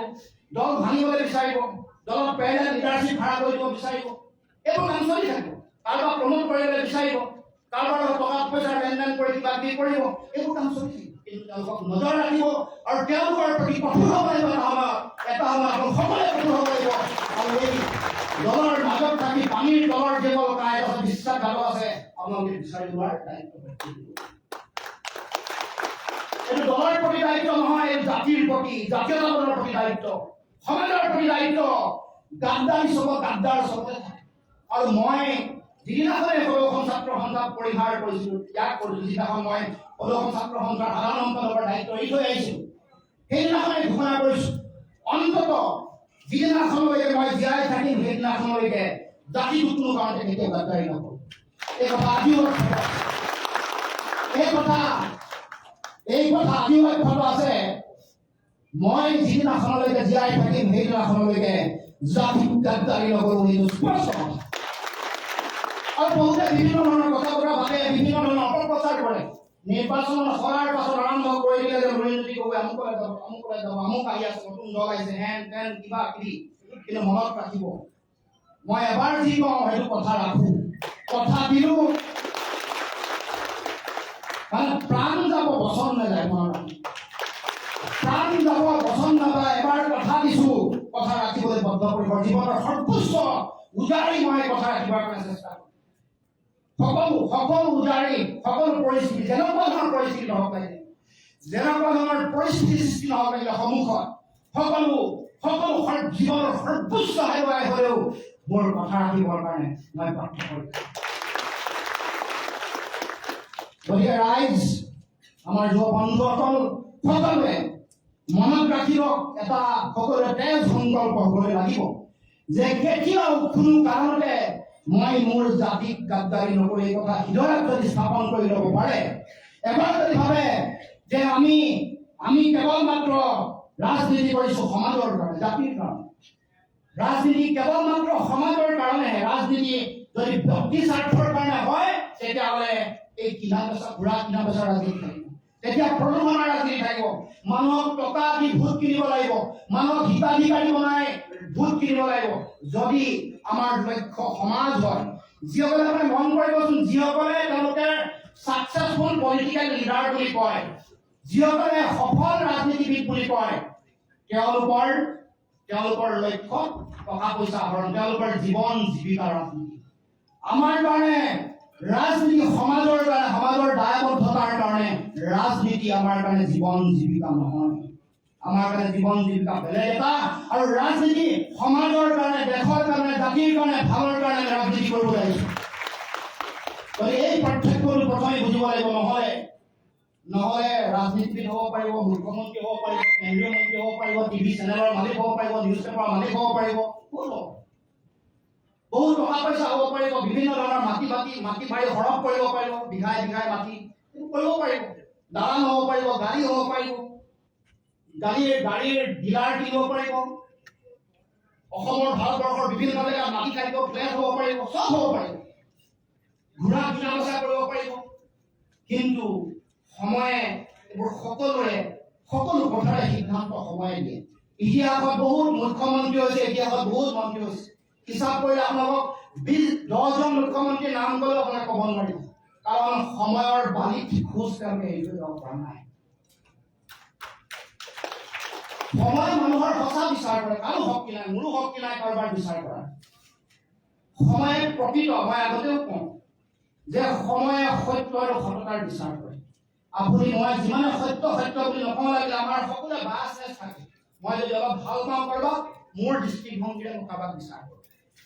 দল ভাঙিবলৈ বিচাৰিব, দলত পেৰেল লিডাৰশ্বিপ ভাড়া কৰি দিব বিচাৰিব, এইবোৰ কাম চলি থাকিব। কাৰোবাক প্ৰমোট কৰিবলৈ বিচাৰিব, কাৰোবাৰ টকা পইচাৰ লেনদেন কৰি কিবা কিবি কৰিব, এইবোৰ কাম চলি থাকিব। কিন্তু তেওঁলোকক নজৰ ৰাখিব আৰু তেওঁলোকৰ প্ৰতি কঠোৰ হ'ব লাগিব। এটা সময়ত সকলোৱে কঠোৰ হ'ব লাগিব। আৰু এই দলৰ মাজত থাকি পানীৰ দলৰ যিসকল কাইদ আছে, বিশ্বাসঘাতক আছে, আপোনালোকে বিচাৰি লোৱাৰ দায়িত্ব। এইটো দলৰ প্ৰতি দায়িত্ব নহয়, এই জাতিৰ প্ৰতি, জাতীয়তাবাদৰ প্ৰতি দায়িত্ব, সমাজৰ প্ৰতি দায়িত্ব। গাদ্দাৰী চবত গাদ্দাৰ চবতে থাকে। আৰু মই যিদিনাখনে প্ৰদৰ্শন ছাত্ৰ সন্থাক পৰিহাৰ কৰিছিলোঁ, ত্যাগ কৰিছিলোঁ, যিদিনাখন মই প্ৰদৰ্শন ছাত্ৰ সন্থাৰ সাধাৰণ সম্পাদকৰ দায়িত্ব এৰি থৈ আহিছিলোঁ, সেইদিনাখনে ঘোষণা কৰিছোঁ অন্ততঃ যিদিনাখনলৈকে মই জীয়াই থাকিম, সেইদিনাখনলৈকে জাতিটোক কোনো কাৰণতে কেতিয়াও গাদ্দাৰী নকৰোঁ। এই কথা আজিও আজিও অক্ষত আছে। মই যিদিনাখনলৈকে জীয়াই থাকিম, সেইদিনাখনলৈকে জাতিটোক গাদ্দাৰী নকৰোঁ, এইটো স্পষ্ট কথা। আৰু বহুতে বিভিন্ন ধৰণৰ কথা বতৰা ভাবে, বিভিন্ন ধৰণৰ অপপ্ৰচাৰ কৰে। নিৰ্বাচন কৰাৰ পাছত আৰম্ভ কৰি দিলে যে নৰেন্দ্ৰ গগৈ আমুকলৈ যাব, আমুক আহি আছে, নতুন দল আহিছে, হেন তেন কিবা কিবি। কিন্তু মনত ৰাখিব, মই এবাৰ যি কওঁ সেইটো কথা ৰাখোঁ, কথা দিলোঁ, মানে প্ৰাণ যাব বচন নাযায়। মনত ৰাখিব, প্ৰাণ যাব বচন নাযায়। এবাৰ কথা দিছোঁ, কথা ৰাখিবলৈ বদ্ধপৰিকৰ, জীৱনৰ সৰ্বোচ্চ উজাৰি মই কথা ৰাখিবৰ কাৰণে চেষ্টা কৰোঁ। সকলো উজাৰি, সকলো পৰিস্থিতি, যেনেকুৱা ধৰণৰ পৰিস্থিতি নহওক লাগিলে, যেনেকুৱা ধৰণৰ পৰিস্থিতি সৃষ্টি নহওক লাগিলে সন্মুখত, সকলো জীৱনৰ সৰ্বোচ্চ হেৰুৱাই হ'লেও মোৰ কথা ৰাখিবৰ কাৰণে মই প্ৰাৰ্থ কৰিম। গতিকে ৰাইজ, আমাৰ যুৱ বন্ধুসকল সকলোৱে মনত ৰাখিব, এটা সকলোৱে তেজ সংকল্প হ'বলৈ লাগিব যে কেতিয়াও কোনো কাৰণতে মই মোৰ জাতিক গাদ্দাৰী নকৰি, এই কথা হৃদয়ত যদি স্থাপন কৰি ল'ব পাৰে, এবাৰ যদি ভাবে যে আমি কেৱল মাত্ৰ ৰাজনীতি কৰিছোঁ সমাজৰ কাৰণে, জাতিৰ কাৰণে, ৰাজনীতি কেৱল মাত্ৰ সমাজৰ কাৰণেহে, ৰাজনীতি যদি ব্যক্তি স্বাৰ্থৰ কাৰণে হয়, তেতিয়াহ'লে এই কিনা বেচা, ঘোঁৰা কিনা বেচা ৰাজনীতি থাকিব, তেতিয়া প্ৰদূষণৰ ৰাজনীতি থাকিব, মানুহক টকা দি ভোট কিনিব লাগিব, মানুহক হিতাধিকাৰী বনাই ভোট কিনিব লাগিব। যদি আমাৰ লক্ষ্য সমাজ হয়, যিসকলে আপুনি মন কৰিবচোন, যিসকলে তেওঁলোকে ছাকচেছফুল পলিটিকেল লিডাৰ বুলি কয়, যিসকলে সফল ৰাজনীতিবিদ বুলি কয়, তেওঁলোকৰ লক্ষ্য টকা পইচা আহৰণ, তেওঁলোকৰ জীৱন জীৱিকা ৰাজনীতি। আমাৰ কাৰণে ৰাজনীতি সমাজৰ কাৰণে, সমাজৰ দায়বদ্ধতাৰ কাৰণে ৰাজনীতি আমাৰ কাৰণে জীৱন জীৱিকা নহয়। আমাৰ কাৰণে জীৱন জীৱিকা বেলেগ এটা, আৰু ৰাজনীতি সমাজৰ কাৰণে, দেশৰ কাৰণে, জাতিৰ কাৰণে, ভালৰ কাৰণে ৰাজনীতি কৰিব লাগিব। গতিকে এই পাৰ্থক্যটো প্ৰথমে বুজিব লাগিব, নহ'লে ৰাজনীতিবিদ হ'ব পাৰিব, মুখ্যমন্ত্ৰী হ'ব পাৰিব, কেন্দ্ৰীয় মন্ত্ৰী হ'ব পাৰিব, টিভি চেনেলৰ মালিক হ'ব পাৰিব, নিউজ পেপাৰৰ মালিক হ'ব পাৰিব, বহুত টকা পইচা হ'ব পাৰিব, বিভিন্ন ধৰণৰ মাটি বাৰী সৰহ কৰিব পাৰিব, বিঘাই মাটি কৰিব পাৰিব, দালান হ'ব পাৰিব, গাড়ী হ'ব পাৰিব, গাড়ীৰ ডিলাৰ কিনিব পাৰিব, অসমৰ ভাৰতবৰ্ষৰ বিভিন্ন জেগাত মাটি কাটিব, ফ্লেট হ'ব পাৰিব, চব হ'ব পাৰিব, ঘোঁৰা কিনা বেচা কৰিব পাৰিব। কিন্তু সময়ে এইবোৰ সকলো কথাৰে সিদ্ধান্ত সময়ে দিয়ে। ইতিহাসত বহুত মুখ্যমন্ত্ৰী হৈছে, ইতিহাসত বহুত মন্ত্ৰী হৈছে, হিচাপ কৰিলে আপোনালোকক 10জন মুখ্যমন্ত্ৰীৰ নাম গ'লেও আপোনাক ক'ব নোৱাৰিব, কাৰণ সময়ৰ বালিত খোজ তেওঁলোকে এৰি থৈ যাব পৰা নাই। সময় মানুহৰ সঁচা বিচাৰ কৰে, কাৰো শক্তি নাই, মোৰো শক্তি নাই কাৰোবাৰ বিচাৰ কৰা। সময়ে প্ৰকৃত, মই আগতেও কওঁ যে সময়ে সত্য আৰু সততাৰ বিচাৰ কৰে। আপুনি মই যিমানে সত্য বুলি নকওঁ লাগিলে, আমাৰ সকলোৱে বাছ থাকে, মই যদি অলপ ভাল পাওঁ কাৰোবাক, মোৰ দৃষ্টিভংগীৰে মই কাৰোবাক বিচাৰ কৰোঁ।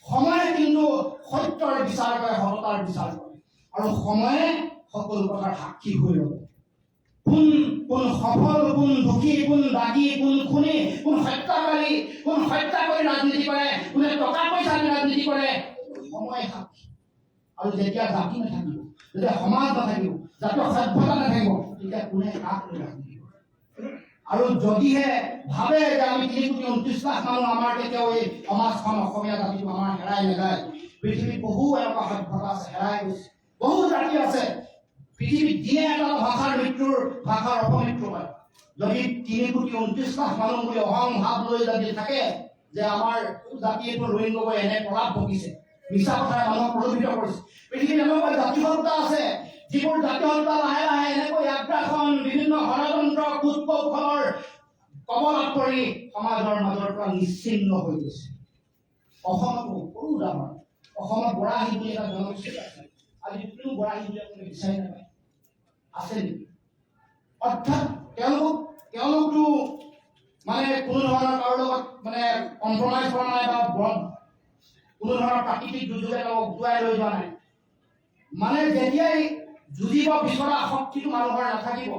সময়ে কিন্তু সত্যৰ বিচাৰ কৰে, সততাৰ বিচাৰ কৰে, আৰু সময়ে সকলো কথাৰ সাক্ষী হৈ ৰ'ব। কোন সফল, কোন দুখী, কোন দাগী, কোন খুনি, কোন হত্যাকাৰী ৰাজনীতি কৰে, কোনে টকা পইচা দি ৰাজনীতি কৰে, সময় সাক্ষী। আৰু যেতিয়া জাতি নাথাকিব, যেতিয়া সমাজ নাথাকিব, জাতীয় সভ্যতা নাথাকিব, তেতিয়া কোনে কাক লৈ ৰাজনীতি কৰে। আৰু যদিহে ভাবে যে আমি 3,29 লাখ মানুহ, আমাৰ কেতিয়াও এই সমাজখন, অসমীয়া জাতিটো আমাৰ হেৰাই নাযায়। পৃথিৱীত বহু এনেকুৱা সভ্যতা আছে, হেৰাই গৈছে, বহু জাতি আছে পৃথিৱীত, দিনে এটা ভাষাৰ অপমৃত্যু হয়। যদি 3,29 লাখ মানুহ বুলি অহং ভাৱ লৈ যদি থাকে যে আমাৰ জাতি এইটো ৰৈ গৈ এনে প্ৰলাপ বকিছে, মিছা কথাৰে মানুহক প্ৰলোভিত কৰিছে। পৃথিৱীত এনেকুৱা জাতি হত্যা আছে, যিবোৰ জাতি হত্যা লাহে লাহে এনেকৈ আগ্ৰাসন, বিভিন্ন ষড়যন্ত্ৰ, কুকৌশলৰ কবলত পৰি সমাজৰ মাজৰ পৰা নিশ্চিন্ন হৈ গৈছে। অসমতো সৰু উদাহৰণ, অসমত বৰাহী বুলি এটা জনগোষ্ঠী আছে, আজি কোনো বৰাহী বুলি আপুনি বিচাৰি নাপায়, আছে নেকি? অৰ্থাৎ তেওঁলোকতো মানে কোনো ধৰণৰ কাৰো লগত মানে কম্প্ৰমাইজ কৰা নাই, বা কোনো ধৰণৰ প্ৰাকৃতিক দুৰ্যোগে তেওঁলোক উটুৱাই লৈ যোৱা নাই। মানে যেতিয়াই যুঁজিব বিচৰা শক্তিটো মানুহৰ নাথাকিব,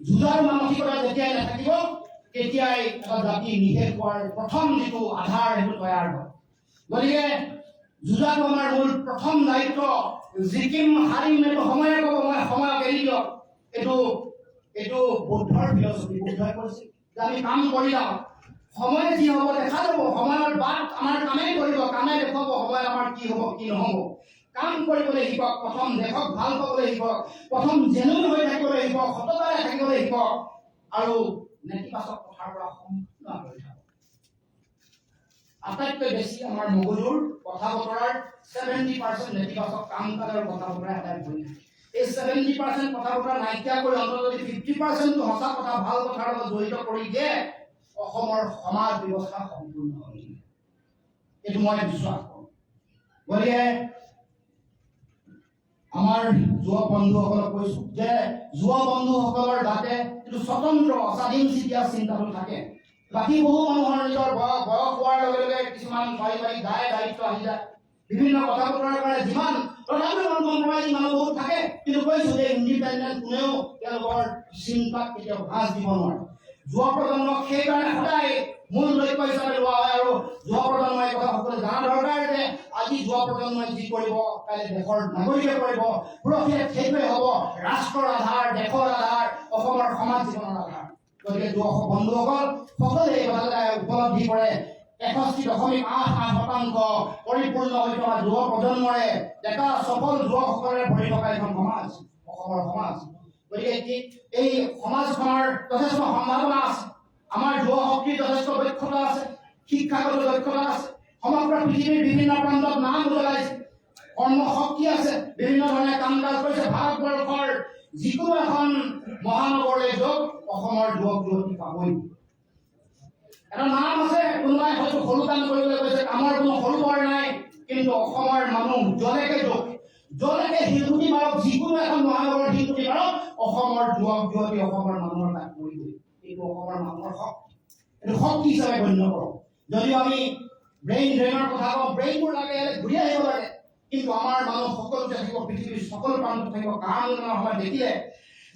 যুঁজাৰ মানসিকতা যেতিয়াই নাথাকিব, তেতিয়াই এটা জাতি নিশেষ হোৱাৰ প্ৰথম যিটো আধাৰ সেইটো তৈয়াৰ হয়। গতিকে যুঁজাটো আমাৰ মূল প্ৰথম দায়িত্ব। জিকিম হাৰিম এইটো সময়ে ক'ব, মই সময়ক এৰি দিয়ক, এইটো বৌদ্ধৰ ফিলচফি। বৌদ্ধই কৈছে যে আমি কাম কৰি যাওঁ, সময় যি হ'ব দেখা যাব, সময়ৰ বাট আমাৰ কামেই কৰিব, কামে দেখুৱাব সময় আমাৰ কি হ'ব কি নহ'ব। কাম কৰিবলৈ শিকক, প্ৰথম দেশক ভাল পাবলৈ শিকক, প্ৰথম জেনুইন হৈ থাকিবলৈ শিকক, সততাৰে থাকিবলৈ শিকক, আৰু নেতিবাচক কথাৰ পৰা সম্পূৰ্ণ আঁতৰি থাকক। আটাইতকৈ বেছি আমাৰ মগজুৰ কথা বতৰাৰ 70% নেতিবাচক কাম কাজৰ কথা বতৰা আদায় কৰি থাকে। এই 70% কথা বতৰা নাইকিয়া কৰি অন্তত যদি 50% সঁচা কথা, ভাল কথাৰ লগত জড়িত কৰি দিয়ে, অসমৰ সমাজ ব্যৱস্থা সম্পূৰ্ণ হৈ এইটো মই বিশ্বাস কৰোঁ। গতিকে আমাৰ যুৱ বন্ধুসকলক কৈছোঁ যে যুৱ বন্ধুসকলৰ যাতে এইটো স্বতন্ত্ৰ স্বাধীন চিন্তাটো থাকে। বাকী বহু মানুহৰ নিজৰ বয়স হোৱাৰ লগে লগে কিছুমান দায়িত্ব আহি যায়, বিভিন্ন কথা বতৰাৰ কাৰণে যিমান তথাপিও কম্প্ৰমাইজিং মানুহ বহুত থাকে, কিন্তু কৈছোঁ যে ইণ্ডিপেণ্ডেণ্ট কোনেও তেওঁলোকৰ চিন্তাক কেতিয়াও ভাঁজ দিব নোৱাৰে। যুৱ প্ৰজন্মক সেইকাৰণে সদায় মূল লক্ষ্য হিচাপে লোৱা হয় আৰু যুৱ প্ৰজন্মই এই কথা সকলোৱে জনা দৰকাৰ যে আজি যুৱ প্ৰজন্মই যি কৰিব কাইলৈ দেশৰ নাগৰিকে কৰিব, সুৰক্ষিত সেইটোৱে হ'ব ৰাষ্ট্ৰৰ আধাৰ, দেশৰ আধাৰ, অসমৰ সমাজ জীৱনৰ আধাৰ। গতিকে যুৱ বন্ধুসকল সকলোৱে এই কথাটো উপলব্ধি কৰে। 61.88% পৰিপূৰ্ণ হৈ থকা যুৱ প্ৰজন্মৰে ডেকা সফল যুৱকসকলে ভৰি থকা এখন সমাজ অসমৰ সমাজ। গতিকে এই সমাজখনৰ যথেষ্ট সম্ভাৱনা আছে। আমাৰ যুৱ শক্তিৰ যথেষ্ট দক্ষতা আছে, শিক্ষাগত দক্ষতা আছে, সমগ্ৰ পৃথিৱীৰ বিভিন্ন প্ৰান্তত নাম উজ্বলাইছে, কৰ্মশক্তি আছে, বিভিন্ন ধৰণে কাম কাজ কৰিছে। ভাৰতবৰ্ষৰ যিকোনো এখন মহানগৰলৈ যাওক অসমৰ যুৱক যুৱতী পাবই। এটা নাম আছে, কোনোবাই হয়তো সৰু কাম কৰিবলৈ কৈছে, কামৰ কোনো সৰু বৰ নাই, কিন্তু অসমৰ মানুহ যলৈকে যাওক, যলৈকে শিলগুটি মাৰক, যিকোনো এখন মহানগৰৰ শিলগুটি মাৰক, অসমৰ যুৱক যুৱতী অসমৰ মানুহৰ তাত কৰিবই। এইটো অসমৰ মানুহৰ শক্তি, এইটো শক্তি হিচাপে গণ্য কৰক। যদিও আমি ড্ৰেইনৰ কথা কওঁ, ব্ৰেইনবোৰ লাগে ঘূৰি আহিব লাগে, কিন্তু আমাৰ মানুহ সকলোতে থাকিব, পৃথিৱীৰ সকলো প্ৰান্তত থাকিব। কাৰণ সময় দেখিলে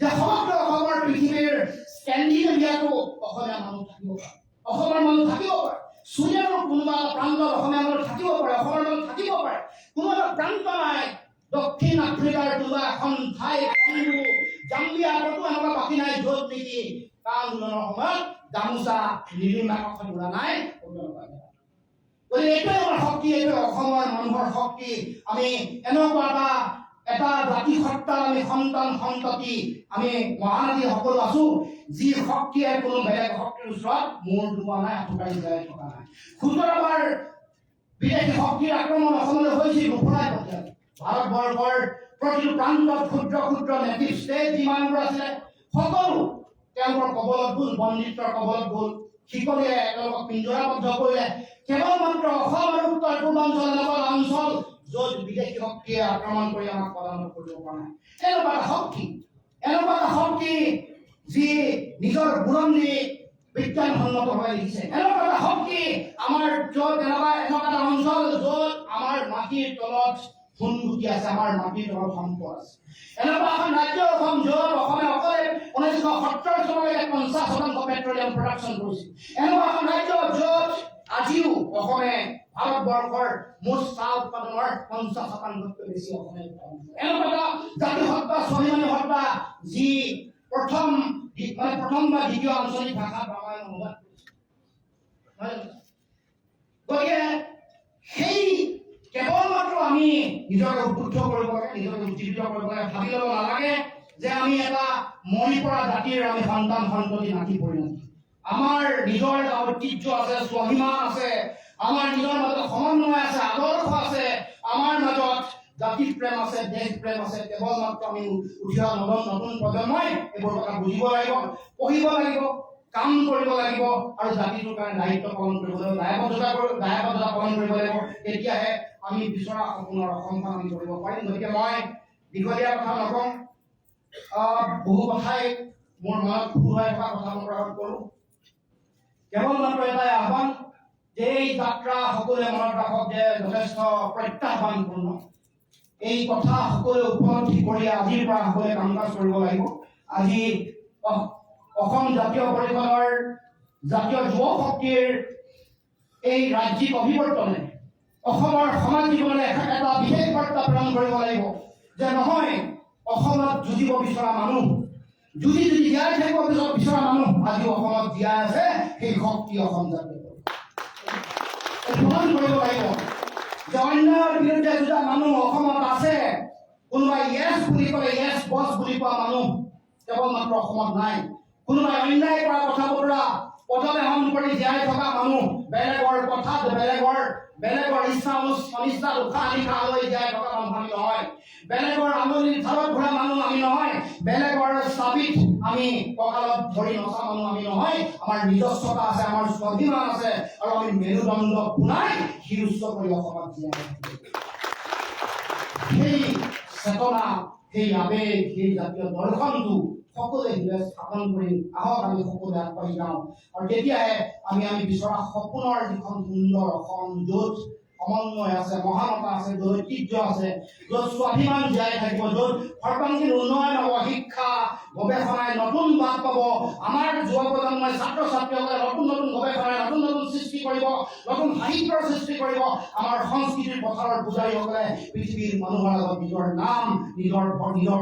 যে সমগ্ৰ অসমৰ পৃথিৱীৰ স্কেণ্ডিনেভিয়াটো অসমীয়া মানুহ থাকিব পাৰে, অসমৰ মানুহ থাকিব পাৰে, চুইডেনৰ কোনোবা প্ৰান্তত অসমীয়া মানুহ থাকিব পাৰে, অসমৰ মানুহ থাকিব পাৰে। কোনো এটা প্ৰান্ত নাই দক্ষিণ আফ্ৰিকাৰ কোনোবা এখন ঠাই, কংগো, জাম্বিয়া, ক'তো এনেকুৱা বাকী নাই য'ত নেকি কা আন্দোলনৰ সময়ত গামোচা নীলিমা কথা উৰা নাই। গতিকে এইটোৱে আমাৰ শক্তি, এইটোৱে অসমৰ মানুহৰ শক্তি। আমি এনেকুৱা এটা জাতি সত্তাৰ আমি সন্ততি, আমি মহানদী সকলো আছো, যি শক্তিয়ে কোনো বেলেগ শক্তিৰ ওচৰত মূৰ দোৱা নাই, আঁঠুকাৰি জীয়াই থকা নাই। 17 বাৰ বিদেশী শক্তিৰ আক্ৰমণ অসমলৈ হৈছিল, নুফুৰাই পঠিয়ালে। ভাৰতবৰ্ষৰ প্ৰতিটো প্ৰান্তত ক্ষুদ্ৰ ক্ষুদ্ৰ নেটিভ ষ্টেট যিমানবোৰ আছিলে সকলো তেওঁলোকৰ কবলত গ'ল, বন্দিত্বৰ কবলত গ'ল, শিকলিয়ে তেওঁলোকক পিঞ্জৰাবদ্ধ কৰিলে। কেৱল মাত্ৰ অসম আৰু উত্তৰ পূৰ্বাঞ্চল এনেকুৱা অঞ্চল য'ত বিদেশী শক্তিয়ে আক্ৰমণ কৰি আমাক প্ৰদান কৰিব পৰা নাই। এনেকুৱা এটা শক্তি যি নিজৰ বুৰঞ্জী বিজ্ঞানসন্মতভাৱে লিখিছে। এনেকুৱা এটা শক্তি আমাৰ য'ত এনেকুৱা এটা অঞ্চল য'ত আমাৰ মাটিৰ তলত সোণগুটি আছে, আমাৰ মাটিৰ তলত সম্পদ আছে। এনেকুৱা এখন ৰাজ্য অসম য'ত অসমে অকলে 1970 চনলৈকে 50% পেট্ৰলিয়াম প্ৰডাকশ্যন কৰিছিল। এনেকুৱা এখন ৰাজ্য য'ত আজিও অসমে ভাৰতবৰ্ষৰ মুঠ চাহ উৎপাদনৰ 50%তকৈ বেছি অসমে উৎপাদন কৰে। এনেকুৱা এটা জাতি সত্তা, স্বাভিমানী সত্তা যি প্ৰথম বা দ্বিতীয় আঞ্চলিক ভাষাত ৰামায়ণ অনুবাদ কৰিছে। গতিকে সেই কেৱল মাত্ৰ আমি নিজকে উদ্বুদ্ধ কৰিব লাগে, নিজকে উজ্জীৱিত কৰিব লাগে। ভাবি ল'ব নালাগে যে আমি এটা মৰি পৰা জাতিৰ আমি সন্ততি নাতি পৰিণতি। আমাৰ নিজৰ এটা ঐতিহ্য আছে, স্বাভিমান আছে, আমাৰ নিজৰ মাজত সমন্বয় আছে, আদৰ্শ আছে, আমাৰ মাজত জাতি প্ৰেম আছে, দেশ প্ৰেম আছে। কেৱল মাত্ৰ আমি উঠি অহা নতুন প্ৰজন্মই এইবোৰ কথা বুজিব লাগিব, পঢ়িব লাগিব, কাম কৰিব লাগিব আৰু জাতিটোৰ কাৰণে দায়িত্ব পালন কৰিব লাগিব, দায়বদ্ধতা পালন কৰিব লাগিব। তেতিয়াহে আমি বিচৰা সপোনৰ অসমখন আমি কৰিব পাৰিম। গতিকে মই দীঘলীয়া কথা নকওঁ, বহু কথাই মোৰ মনত ঘূৰাই থকা কথা মোৰ আগত কৰোঁ। কেৱল মাত্ৰ এটাই আহ্বান যে এই যাত্ৰা সকলোৱে মনত ৰাখক যে যথেষ্ট প্ৰত্যাহ্বানপূৰ্ণ। এই কথা সকলোৱে উপলব্ধি কৰি আজিৰ পৰা সকলোৱে কাম কাজ কৰিব লাগিব। আজি অসম জাতীয় পৰিষদৰ জাতীয় যুৱ শক্তিৰ এই ৰাজ্যিক অভিৱৰ্তনে অসমৰ সমাজ জীৱনলৈ এটা বিশেষ বাৰ্তা প্ৰেৰণ কৰিব লাগিব যে নহয়, অসমত যুঁজিব বিচৰা মানুহ, যুঁজি জীয়াই থাকিব বিচৰা মানুহ আজি অসমত জীয়াই আছে। সেই শক্তি অসম জাতীয় প্ৰমাণ কৰিব লাগিব যে অন্যায়ৰ বিৰুদ্ধে যুঁজা মানুহ অসমত আছে। কোনোবাই য়েছ বুলি ক'লে য়েছ বছ বুলি কোৱা মানুহ কেৱল মাত্ৰ অসমত নাই। কোনোবাই অন্যায় কৰা কথা বতৰা পদবেহন কৰি জীয়াই থকা মানুহ, বেলেগৰ কথাত বেলেগৰ ইচ্ছা অনিচ্ছাত উশাহ নিশাহ লৈ জীয়াই থকা মানুহ আমি নহয়। বেলেগৰ আঙুলিৰ ধাৰত ঘূৰা মানুহ আমি নহয়। বেলেগৰ চাবিত আমি কঁকালত ধৰি নচা মানুহ আমি নহয়। আমাৰ নিজস্বতা আছে, আমাৰ স্বাভিমান আছে, আৰু আমি মেৰুদণ্ড ঘূৰাই শিৰ উচ্চ কৰি অসমত জীয়াই ৰাখিব। সেই চেতনা, সেই আবেগ, সেই জাতীয় দৰ্শনটো সকলোৱে হৃদয় স্থাপন কৰি আহক আমি সকলোৱে আগবাঢ়ি যাওঁ। আৰু তেতিয়াহে আমি বিচৰা সপোনৰ যিখন সুন্দৰ অসম, য'ত সমন্বয় আছে, মহানতা আছে, য'ত ঐতিহ্য আছে, য'ত স্বাভিমান জীয়াই থাকিব, য'ত সৰ্বাংগীন উন্নয়ন হ'ব, শিক্ষা গৱেষণাই নতুন বাট পাব, আমাৰ যুৱ প্ৰজন্মই ছাত্ৰ ছাত্ৰীসকলে নতুন নতুন গৱেষণাই নতুন নতুন সৃষ্টি কৰিব, নতুন সাহিত্যৰ সৃষ্টি কৰিব, আমাৰ সংস্কৃতিৰ পথাৰৰ পূজাৰীসকলে পৃথিৱীৰ মানুহৰ আগত নিজৰ নাম, নিজৰ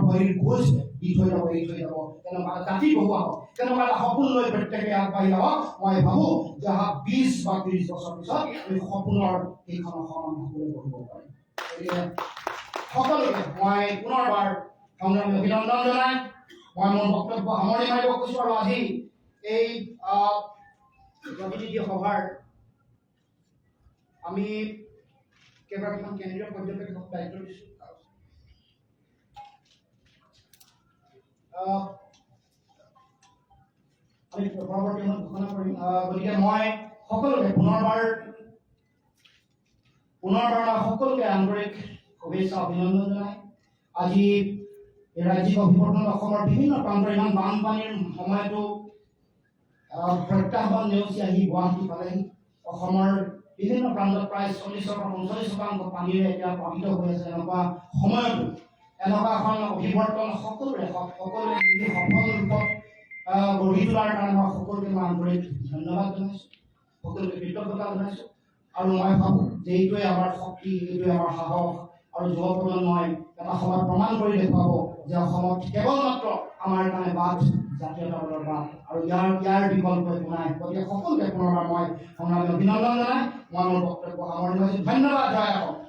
ভৰিৰ খোজ দি থৈ যাব, এৰি থৈ যাব। তেনেকুৱা জাতি বহুৱাব, তেনেকুৱা এটা সপোন লৈ প্ৰত্যেকে আগবাঢ়ি যাওক। মই ভাবোঁ যে 20 বা 30 বছৰ পিছত আমি সপোনৰ সেইখন অসম সকলোৱে গঢ়িব পাৰিম। গতিকে সকলোকে মই পুনৰবাৰ সংগ্ৰামী অভিনন্দন জনাই মই মোৰ বক্তব্য সামৰণি মাৰিব খুজিছোঁ। আৰু আজি এই প্ৰতিনিধি সভাৰ আমি কেইবাখন কেন্দ্ৰীয় পৰ্যবেক্ষক দায়িত্ব দিছোঁ। আমি পৰৱৰ্তী সময়ত ঘোষণা কৰিম। গতিকে মই সকলোকে পুনৰবাৰ সকলোকে আন্তৰিক শুভেচ্ছা অভিনন্দন জনাই আজি এই ৰাজ্যিক অভিৱৰ্তনত অসমৰ বিভিন্ন প্ৰান্তৰ ইমান বানপানীৰ সময়তো প্ৰত্যাহ্বান নেওচি আহি গুৱাহাটী পালেহি। অসমৰ বিভিন্ন প্ৰান্তত প্ৰায় 40% পৰা 45% পানীৰে এতিয়া প্লাবিত হৈ আছে। এনেকুৱা সময়তো এনেকুৱা এখন অভিৱৰ্তন সকলোৰে সফল ৰূপত গঢ়ি তোলাৰ কাৰণে মই সকলোকে মই আন্তৰিক ধন্যবাদ জনাইছোঁ, সকলোকে কৃতজ্ঞতা জনাইছোঁ। আৰু মই ভাবোঁ যে এইটোৱে আমাৰ শক্তি, এইটোৱে আমাৰ সাহস। আৰু যুৱ প্ৰজন্মই এটা সময়ত প্ৰমাণ কৰি দেখুৱাব যে অসমত কেৱল মাত্ৰ আমাৰ কাৰণে বাট জাতীয়তাবাদৰ বাট, আৰু ইয়াৰ বিকল্প একো নাই। গতিকে সকলোকে পুনৰবাৰ মই সংগ্ৰামী অভিনন্দন জনাই মই মোৰ বক্তব্য সামৰণি মাৰিছোঁ। ধন্যবাদ। জয় অসম।